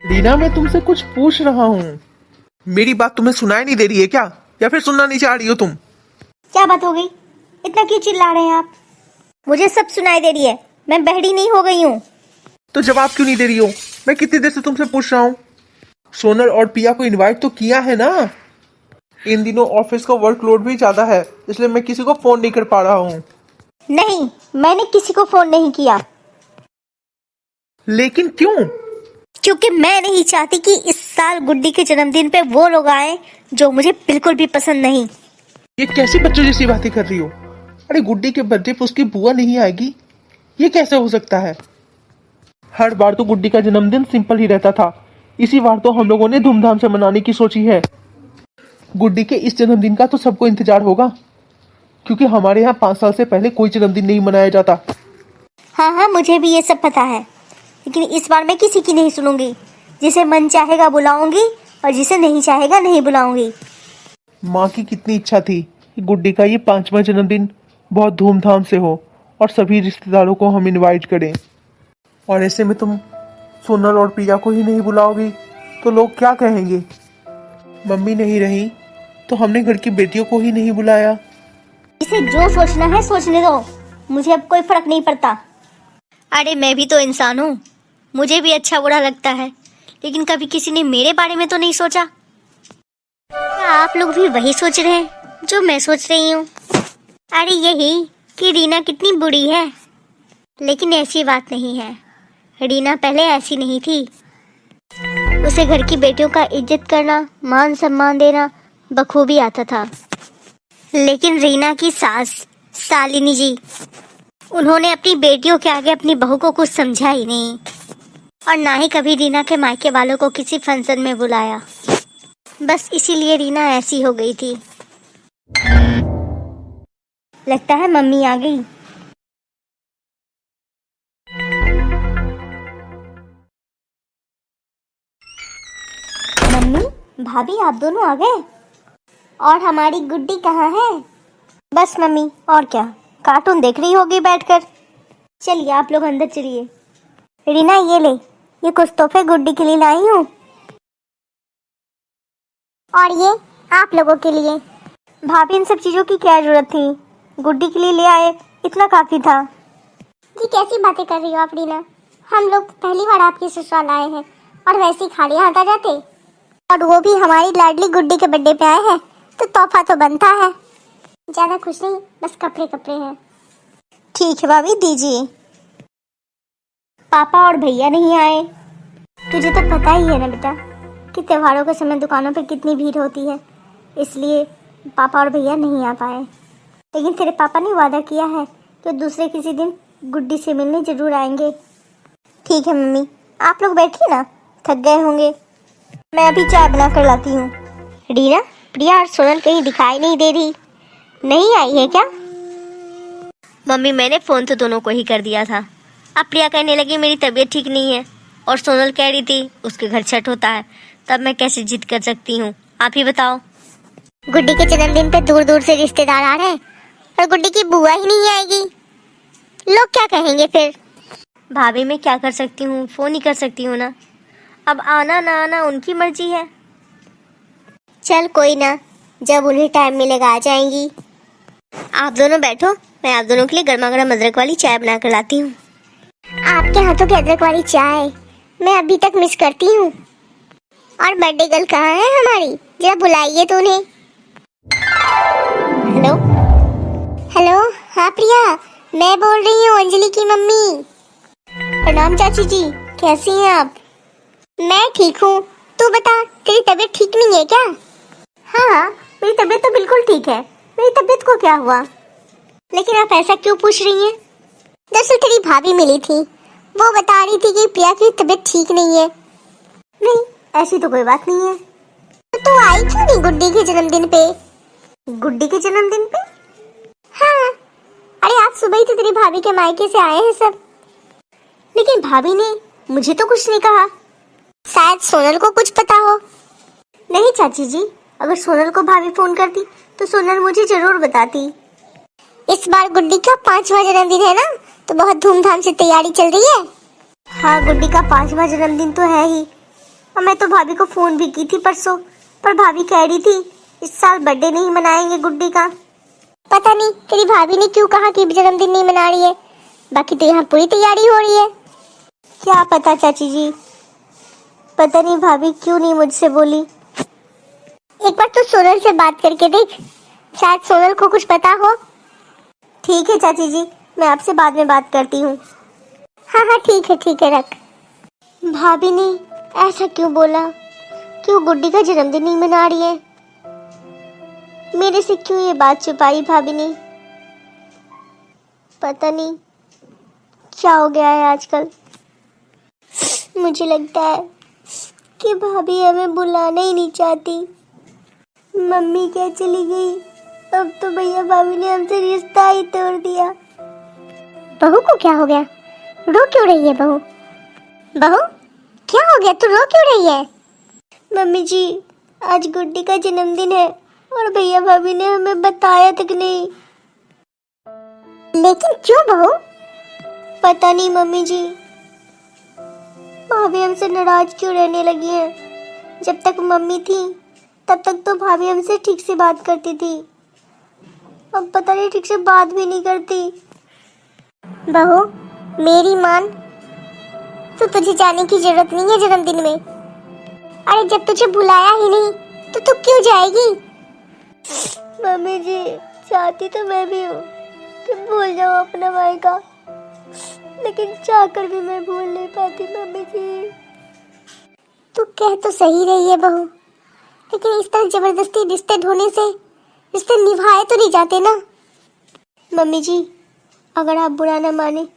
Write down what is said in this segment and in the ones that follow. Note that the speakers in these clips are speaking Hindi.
रीना, मैं तुमसे कुछ पूछ रहा हूँ। मेरी बात तुम्हें सुनाई नहीं दे रही है क्या, या फिर सुनना नहीं चाह रही हो तुम? क्या बात हो गई? इतना क्यों चिल्ला रहे हैं आप? मुझे सब सुनाई दे रही है, मैं बहरी नहीं हो गई हूँ। तो जवाब क्यों नहीं दे रही हो? मैं कितनी देर से तुमसे पूछ रहा हूँ। सोनल और पिया को इनवाइट तो किया है ना। इन दिनों ऑफिस का वर्कलोड भी ज्यादा है, इसलिए मैं किसी को फोन नहीं कर पा रहा हूँ। नहीं, मैंने किसी को फोन नहीं किया। लेकिन क्यों? क्योंकि मैं नहीं चाहती कि इस साल गुड्डी के जन्मदिन पे वो लोग आए जो मुझे बिल्कुल भी पसंद नहीं। ये कैसी बच्चों जैसी बातें कर रही हो? अरे गुड्डी के बर्थडे पे उसकी बुआ नहीं आएगी, ये कैसे हो सकता है? हर बार तो गुड्डी का जन्मदिन सिंपल ही रहता था, इसी बार तो हम लोगों ने धूमधाम से मनाने की सोची है। गुड्डी के इस जन्मदिन का तो सबको इंतजार होगा, क्योंकि हमारे यहाँ 5 साल से पहले कोई जन्मदिन नहीं मनाया जाता। हाँ, मुझे भी ये सब पता है, लेकिन इस बार मैं किसी की नहीं सुनूंगी। जिसे मन चाहेगा बुलाऊंगी और जिसे नहीं चाहेगा नहीं बुलाऊंगी। माँ की कितनी इच्छा थी कि गुड्डी का ये 5वां जन्मदिन बहुत धूमधाम से हो और सभी रिश्तेदारों को हम इनवाइट करें। और ऐसे में तुम सोनल और प्रिया को ही नहीं बुलाओगी तो लोग क्या कहेंगे? मम्मी नहीं रही तो हमने घर की बेटियों को ही नहीं बुलाया। इसे जो सोचना है सोचने दो, मुझे अब कोई फर्क नहीं पड़ता। अरे मैं भी तो इंसान हूँ, मुझे भी अच्छा बुरा लगता है, लेकिन कभी किसी ने मेरे बारे में तो नहीं सोचा। क्या आप लोग भी वही सोच रहे हैं जो मैं सोच रही हूँ? अरे यही कि रीना कितनी बुरी है, लेकिन ऐसी बात नहीं है। रीना पहले ऐसी नहीं थी। उसे घर की बेटियों का इज्जत करना, मान सम्मान देना बखूबी आता था। लेकिन रीना की सास शालिनी जी, उन्होंने अपनी बेटियों के आगे अपनी बहू को कुछ समझा ही नहीं, और ना ही कभी रीना के मायके वालों को किसी फंक्शन में बुलाया। बस इसीलिए रीना ऐसी हो गई थी। लगता है मम्मी आ गई। मम्मी, भाभी, आप दोनों आ गए? और हमारी गुड्डी कहाँ है? बस मम्मी, और क्या, कार्टून देख रही होगी बैठकर। चलिए आप लोग अंदर चलिए। रीना ये ले, ये कुछ तोहफे गुड्डी के लिए लाई हूँ। और ये आप लोगों के लिए। भाभी, इन सब चीजों की क्या जरूरत थी? गुड्डी के लिए ले आए, इतना काफी था। जी कैसी बातें कर रही हो आप रीना? हम लोग पहली बार आपके ससुराल आए हैं और वैसे ही खाली हाथ आ जाते, और वो भी हमारी लाडली गुड्डी के बर्थडे पे आए हैं, तो तोहफा तो बनता है। ज्यादा खुश नहीं, बस कपड़े कपड़े हैं। ठीक है भाभी, दीजिए। पापा और भैया नहीं आए? तुझे तो पता ही है ना बेटा कि त्योहारों के समय दुकानों पे कितनी भीड़ होती है, इसलिए पापा और भैया नहीं आ पाए। लेकिन तेरे पापा ने वादा किया है तो दूसरे किसी दिन गुड्डी से मिलने जरूर आएंगे। ठीक है मम्मी, आप लोग बैठिए ना, थक गए होंगे। मैं अभी चाय बना कर लाती हूँ। रीना, प्रिया और सोनल कहीं दिखाई नहीं दे रही, नहीं आई है क्या? मम्मी, मैंने फोन तो दोनों को ही कर दिया था। अब प्रिया कहने लगी मेरी तबीयत ठीक नहीं है, और सोनल कह रही थी उसके घर छठ होता है, तब मैं कैसे जिद कर सकती हूँ? आप ही बताओ। गुड्डी के जन्मदिन पे दूर दूर से रिश्तेदार आ रहे हैं और गुड्डी की बुआ ही नहीं आएगी, लोग क्या कहेंगे फिर? भाभी, मैं क्या कर सकती हूँ, फोन ही कर सकती हूँ ना। अब आना ना आना उनकी मर्जी है। चल कोई ना, जब उन्हें टाइम मिलेगा आ जाएंगी। आप दोनों बैठो, मैं आप दोनों के लिए गर्मा गर्म अदरक वाली चाय बना कर लाती हूँ। आपके हाथों की अदरक वाली चाय मैं अभी तक मिस करती हूँ। और बर्थडे गर्ल कहाँ है हमारी? जरा बुलाइए तो उन्हें। हेलो हेलो, हाँ प्रिया, मैं बोल रही हूँ, अंजलि की मम्मी। प्रणाम चाची जी, कैसी हैं आप? मैं ठीक हूँ, तू बता, तेरी तबीयत ठीक नहीं है क्या? हाँ, मेरी तबीयत तो बिल्कुल ठीक है। मेरी तबीयत को क्या हुआ? लेकिन आप ऐसा क्यों पूछ रही हैं? दरअसल तेरी भाभी मिली थी, वो बता रही थी कि प्रिया की तबीयत ठीक नहीं है। नहीं, ऐसी तो कोई बात नहीं है। तो तू आई क्यों नहीं गुड्डी के जन्मदिन पे? गुड्डी के जन्मदिन पे? हाँ, अरे आज सुबह ही तो तेरी भाभी के मायके से आए हैं सब। लेकिन भाभी ने मुझे तो कुछ नहीं कहा। शायद सोनल को कुछ पता हो। नहीं चाची जी, अगर सोनल को भाभी फोन करती तो सोनल मुझे जरूर बताती। इस बार गुड्डी का 5वां जन्मदिन है ना, तो बहुत धूमधाम से तैयारी चल रही है। हाँ, गुड्डी का 5वां जन्मदिन तो है ही, और मैं तो भाभी को फोन भी की थी परसों, पर भाभी कह रही थी इस साल बर्थडे नहीं मनाएंगे गुड्डी का। पता नहीं तेरी भाभी ने क्यों कहा कि जन्मदिन नहीं मना रही है, बाकी तो यहाँ पूरी तैयारी हो रही है। क्या पता चाची जी, पता नहीं भाभी क्यों नहीं मुझसे बोली। एक बार तो सोनल से बात करके देख, शायद सोनल को कुछ पता हो। ठीक है चाची जी, मैं आपसे बाद में बात करती हूँ। हाँ ठीक है रख। भाभी ने ऐसा क्यों बोला? क्यों गुड्डी का जन्मदिन नहीं मना रही है? मेरे से क्यों ये बात छुपाई भाभी ने? पता नहीं क्या हो गया है आजकल। मुझे लगता है कि भाभी हमें बुलाना ही नहीं चाहती। मम्मी क्या चली गई, अब तो भैया भाभी ने हमसे रिश्ता ही तोड़ दिया। बहू को क्या हो गया? रो क्यों रही है बहू? बहू क्या हो गया, तू रो क्यों रही है? मम्मी जी, आज गुड्डी का जन्मदिन है और भैया भाभी ने हमें बताया तक नहीं। लेकिन क्यों बहू? पता नहीं मम्मी जी, भाभी हमसे नाराज क्यों रहने लगी है। जब तक मम्मी थी तब तक तो भाभी हमसे ठीक से बात करती थी, अब पता नहीं ठीक से बात भी नहीं करती। बहू मेरी मान, तो तुझे जाने की जरूरत नहीं है जन्मदिन में। अरे जब तुझे बुलाया ही नहीं तो तू क्यों जाएगी? मम्मी जी, चाहती तो मैं भी हूँ कि भूल जाऊँ अपना मायका, लेकिन चाहकर भी मैं भूल नहीं पाती मम्मी जी। तू कह तो सही रही है बहू, लेकिन इस तरह जबरदस्ती रिश्ते ढोने से रिश्ते निभाए तो नहीं जाते ना। मम्मी जी, अगर आप बुरा ना माने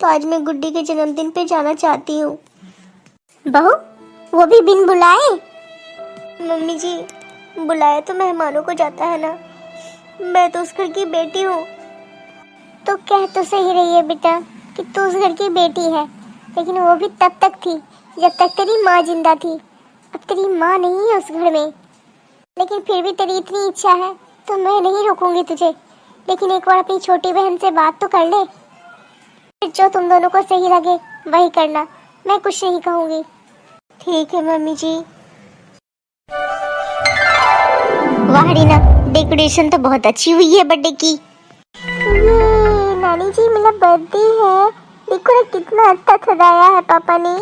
तो आज मैं गुड्डी के जन्मदिन पे जाना चाहती हूँ। बहू वो भी बिन बुलाए? मम्मी जी, बुलाया तो मेहमानों को जाता है ना, मैं तो उस घर की बेटी हूँ। तो कह तो सही रही है बेटा कि तू उस घर की बेटी है, लेकिन वो भी तब तक थी जब तक तेरी माँ जिंदा थी। अब तेरी माँ नहीं है उस घर में, लेकिन फिर भी तेरी इतनी इच्छा है तो मैं नहीं रोकूंगी तुझे, लेकिन एक बार अपनी छोटी बहन से बात तो कर ले। फिर जो तुम दोनों को सही लगे वही करना, मैं कुछ नहीं कहूँगी। ठीक है मम्मी जी। वाह रीना, डेकोरेशन तो बहुत अच्छी हुई है बर्थडे की। ये नानी जी मेरा बर्थडे है, देखो ना कितना अच्छा सजाया है पापा ने।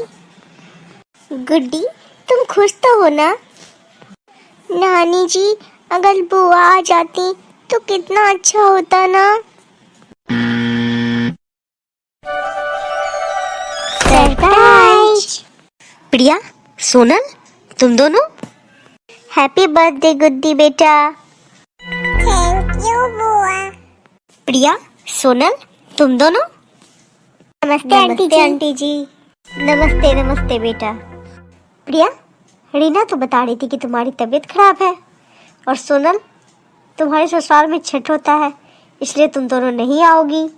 गुड्डी तुम खुश तो हो ना? नानी जी, अगर बुआ आ जाती तो कितना अच्छा होता ना। सरप्राइज! प्रिया, सोनल, तुम दोनों हैप्पी बर्थडे गुड्डी बेटा। थैंक यू बुआ। प्रिया, सोनल, तुम दोनों नमस्ते आंटी जी। नमस्ते बेटा। प्रिया, रीना तो बता रही थी कि तुम्हारी तबीयत खराब है, और सोनल तुम्हारे ससुराल में छठ होता है, इसलिए तुम दोनों नहीं आओगी।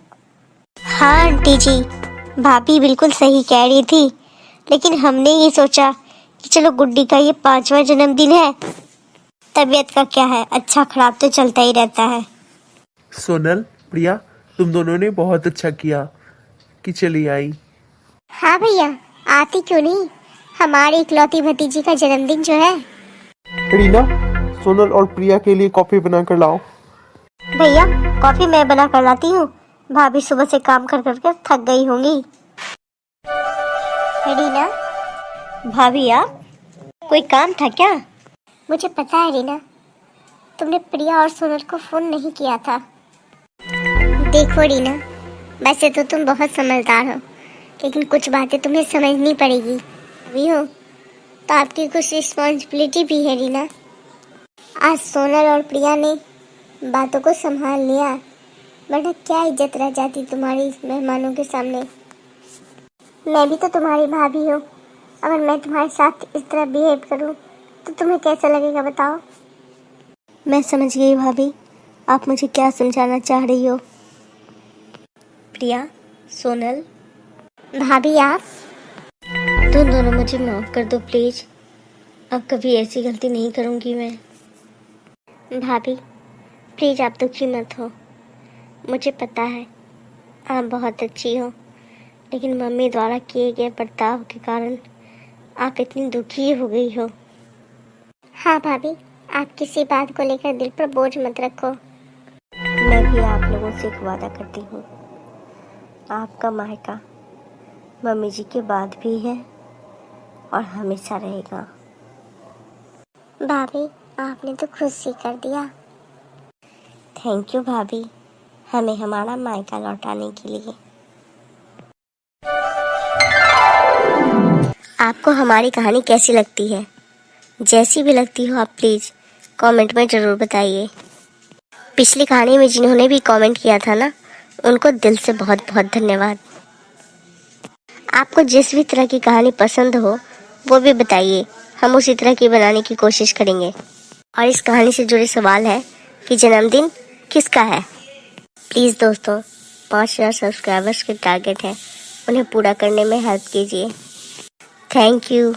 हाँ आंटी जी, भाभी बिल्कुल सही कह रही थी, लेकिन हमने ये सोचा कि चलो गुड्डी का ये 5वां जन्मदिन है, तबीयत का क्या है, अच्छा खराब तो चलता ही रहता है। सोनल, प्रिया, तुम दोनों ने बहुत अच्छा किया कि चली आई। हाँ भैया, आती क्यों नहीं, हमारी इकलौती भतीजी का जन्मदिन जो है। रीना, सोनल और प्रिया के लिए कॉफी बना कर लाओ। भैया कॉफी मैं बना कर लाती हूँ, भाभी सुबह से काम कर करके थक गई होंगी। रीना, भाभी आप, कोई काम था क्या? मुझे पता है रीना, तुमने प्रिया और सोनल को फोन नहीं किया था। देखो रीना, वैसे तो तुम बहुत समझदार हो, लेकिन कुछ बातें तुम्हें समझनी पड़ेगी। अभी हो तो आपकी कुछ रिस्पॉन्सिबिलिटी भी है रीना। आज सोनल और प्रिया ने बातों को संभाल लिया, वरना क्या इज्जत रह जाती तुम्हारी मेहमानों के सामने। मैं भी तो तुम्हारी भाभी हूँ, अगर मैं तुम्हारे साथ इस तरह बिहेव करूँ तो तुम्हें कैसा लगेगा बताओ? मैं समझ गई भाभी, आप मुझे क्या समझाना चाह रही हो। प्रिया, सोनल, भाभी आप तुम दोनों मुझे माफ़ कर दो प्लीज़, अब कभी ऐसी गलती नहीं करूँगी मैं। भाभी प्लीज़ आप दुखी मत हो, मुझे पता है आप बहुत अच्छी हो, लेकिन मम्मी द्वारा किए गए बर्ताव के कारण आप इतनी दुखी हो गई हो। हाँ भाभी, आप किसी बात को लेकर दिल पर बोझ मत रखो। मैं भी आप लोगों से एक वादा करती हूँ, आपका मायका मम्मी जी के बाद भी है और हमेशा रहेगा। भाभी, आपने तो खुद से कर दिया। थैंक यू भाभी, हमें हमारा मायका लौटाने के लिए। आपको हमारी कहानी कैसी लगती है? जैसी भी लगती हो आप प्लीज़ कमेंट में ज़रूर बताइए। पिछली कहानी में जिन्होंने भी कमेंट किया था ना, उनको दिल से बहुत बहुत धन्यवाद। आपको जिस भी तरह की कहानी पसंद हो वो भी बताइए, हम उसी तरह की बनाने की कोशिश करेंगे। और इस कहानी से जुड़े सवाल है कि जन्मदिन किसका है? प्लीज़ दोस्तों, 5000 सब्सक्राइबर्स के टारगेट है, उन्हें पूरा करने में हेल्प कीजिए। Thank you.